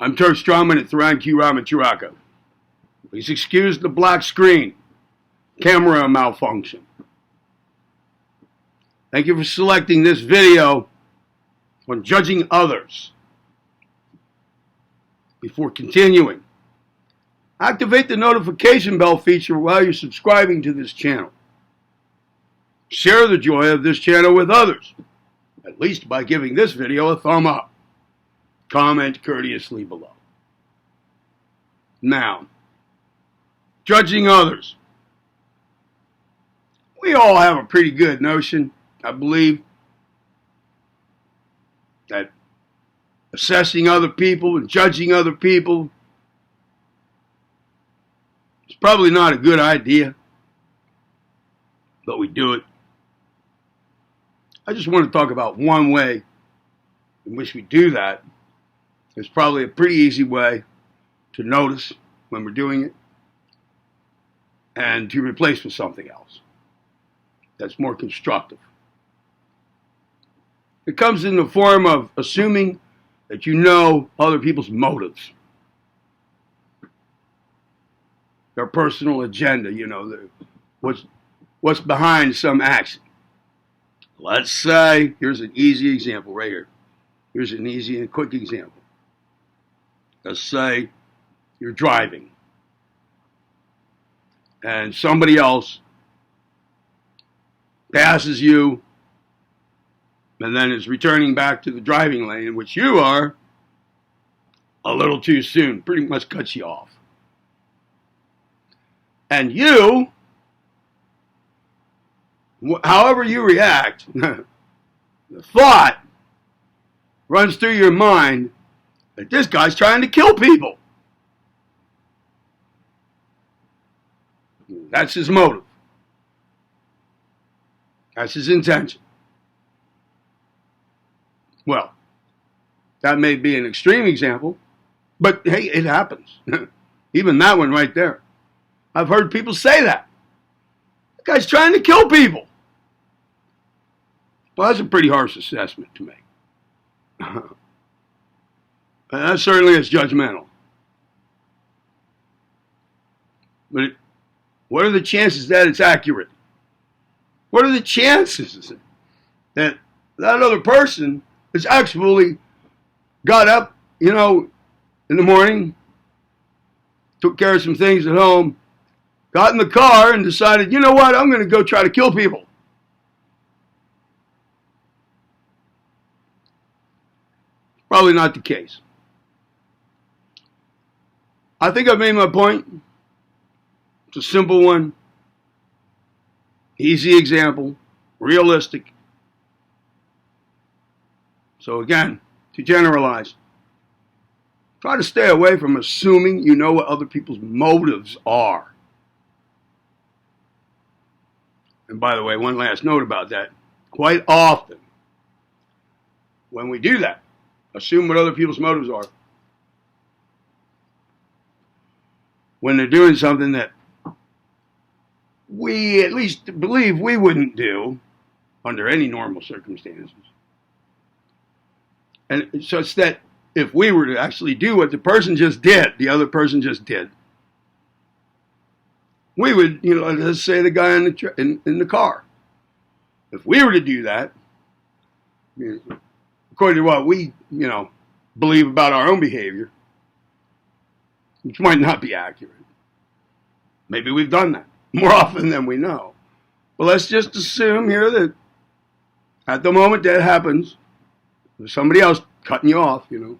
I'm Turf Strawman at Theran Q Raman Churaka. Please excuse the black screen. Camera malfunction. Thank you for selecting this video on judging others. Before continuing, activate the notification bell feature while you're subscribing to this channel. Share the joy of this channel with others, at least by giving this video a thumb up. Comment courteously below. Now, judging others. We all have a pretty good notion, I believe, that assessing other people and judging other people is probably not a good idea, but we do it. I just want to talk about one way in which we do that. It's probably a pretty easy way to notice when we're doing it and to replace with something else that's more constructive. It comes in the form of assuming that you know other people's motives, their personal agenda, what's behind some action. Let's say, here's an easy example right here. Here's an easy and quick example. Let's say you're driving and somebody else passes you and then is returning back to the driving lane in which you are a little too soon, pretty much cuts you off. And you, however you react, the thought runs through your mind that this guy's trying to kill people. That's his motive. That's his intention. Well, that may be an extreme example, but hey, it happens. Even that one right there. I've heard people say that. That guy's trying to kill people. Well, that's a pretty harsh assessment to make. That certainly is judgmental. But what are the chances that it's accurate? What are the chances that that other person has actually got up, in the morning, took care of some things at home, got in the car and decided, you know what, I'm going to go try to kill people. Probably not the case. I think I've made my point. It's a simple one. Easy example. Realistic. So again, to generalize, try to stay away from assuming you know what other people's motives are. And by the way, one last note about that. Quite often, when we do that, assume what other people's motives are, when they're doing something that we at least believe we wouldn't do under any normal circumstances. And such that if we were to actually do what the person just did, the other person just did, we would, let's say the guy in the car. If we were to do that, according to what we, believe about our own behavior, which might not be accurate. Maybe we've done that more often than we know. But let's just assume here that at the moment that happens, there's somebody else cutting you off, you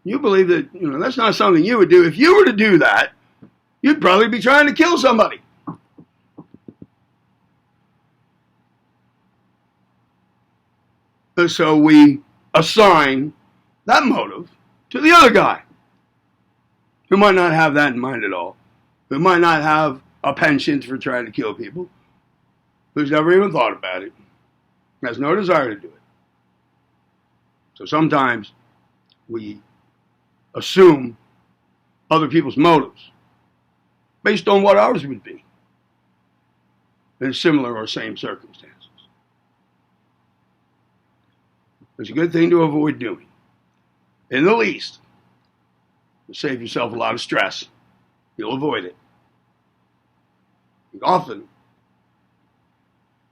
believe that, that's not something you would do. If you were to do that, you'd probably be trying to kill somebody. And so we assign that motive to the other guy, who might not have that in mind at all, who might not have a penchant for trying to kill people, who's never even thought about it, has no desire to do it. So sometimes we assume other people's motives based on what ours would be in similar or same circumstances. It's a good thing to avoid doing. in the least. You'll save yourself a lot of stress. You'll avoid it. Often,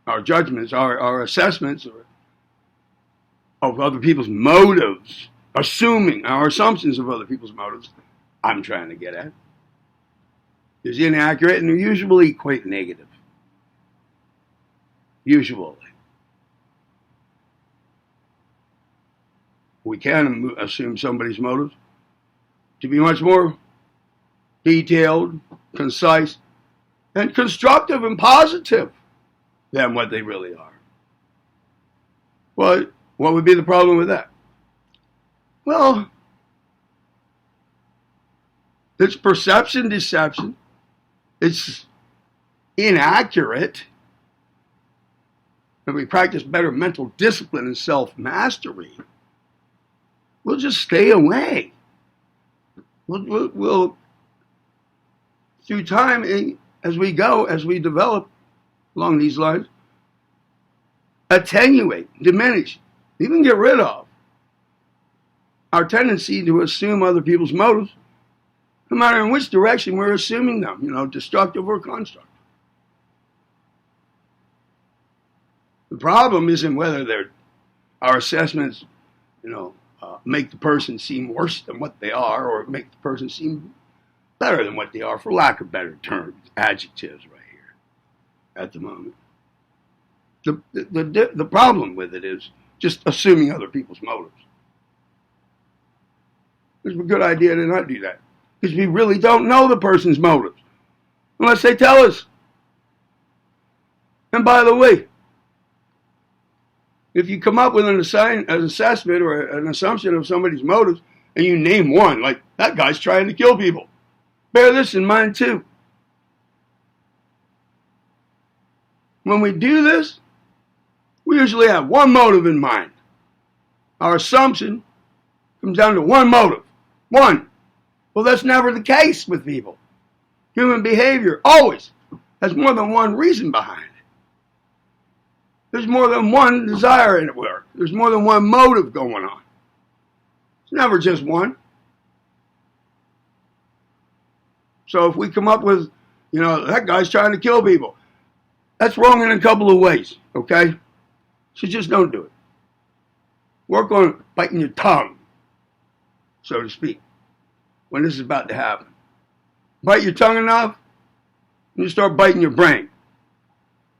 our judgments, our assessments of other people's motives, assuming our assumptions of other people's motives, I'm trying to get at, is inaccurate and usually quite negative. Usually. We can assume somebody's motives to be much more detailed, concise, and constructive and positive than what they really are. Well, what would be the problem with that? Well, it's perception deception. It's inaccurate. If we practice better mental discipline and self-mastery, we'll just stay away. We'll through time, as we go, as we develop along these lines, attenuate, diminish, even get rid of our tendency to assume other people's motives, no matter in which direction we're assuming them, destructive or constructive. The problem isn't whether our assessments, make the person seem worse than what they are, or make the person seem better than what they are, for lack of better terms, adjectives right here at the moment. The problem with it is just assuming other people's motives. It's a good idea to not do that, because we really don't know the person's motives unless they tell us. And by the way, if you come up with an assessment or an assumption of somebody's motives, and you name one, like, that guy's trying to kill people, bear this in mind too. When we do this, we usually have one motive in mind. Our assumption comes down to one motive. One. Well, that's never the case with people. Human behavior always has more than one reason behind it. There's more than one desire in it work. There's more than one motive going on. It's never just one. So if we come up with, that guy's trying to kill people, that's wrong in a couple of ways, okay? So just don't do it. Work on biting your tongue, so to speak, when this is about to happen. Bite your tongue enough, and you start biting your brain,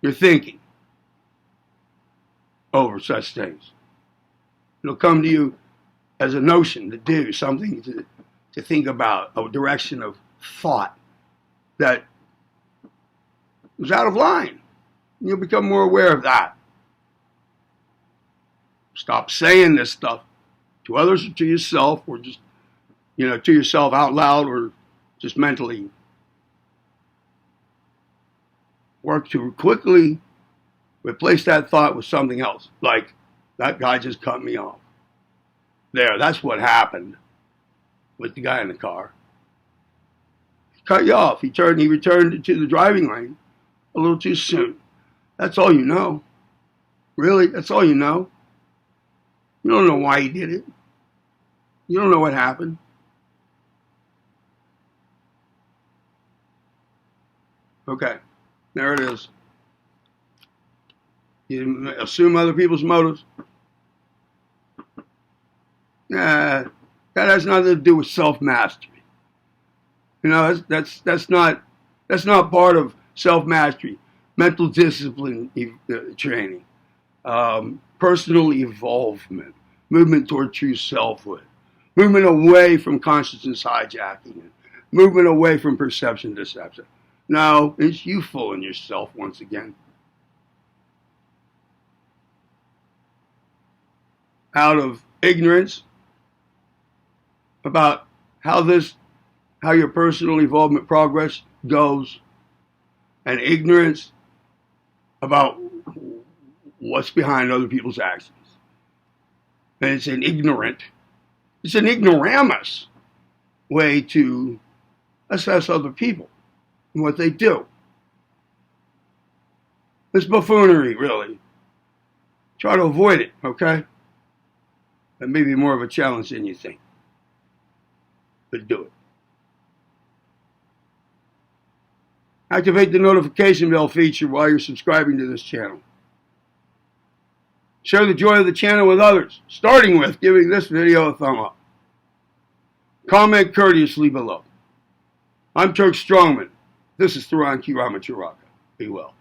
your thinking, over such things. It'll come to you as a notion to do, something to think about, a direction of thought that is out of line. You'll become more aware of that. Stop saying this stuff to others or to yourself, or just, to yourself out loud, or just mentally. Work to quickly replace that thought with something else, like, that guy just cut me off. There, that's what happened with the guy in the car. He cut you off. He returned to the driving lane a little too soon. That's all you know. Really, that's all you know. You don't know why he did it. You don't know what happened. Okay, there it is. You assume other people's motives. That has nothing to do with self-mastery. That's not part of self-mastery. Mental discipline training, personal evolvement, movement toward true selfhood, movement away from consciousness hijacking, movement away from perception deception. No, it's you fooling yourself once again. Out of ignorance about how your personal evolvement progress goes, and ignorance about what's behind other people's actions. And it's an ignoramus way to assess other people and what they do. It's buffoonery, really. Try to avoid it, okay? That may be more of a challenge than you think. could do it. Activate the notification bell feature while you're subscribing to this channel. Share the joy of the channel with others, starting with giving this video a thumb up. Comment courteously below. I'm Turk Strongman. This is Thuran Kiramacharaka. Be well.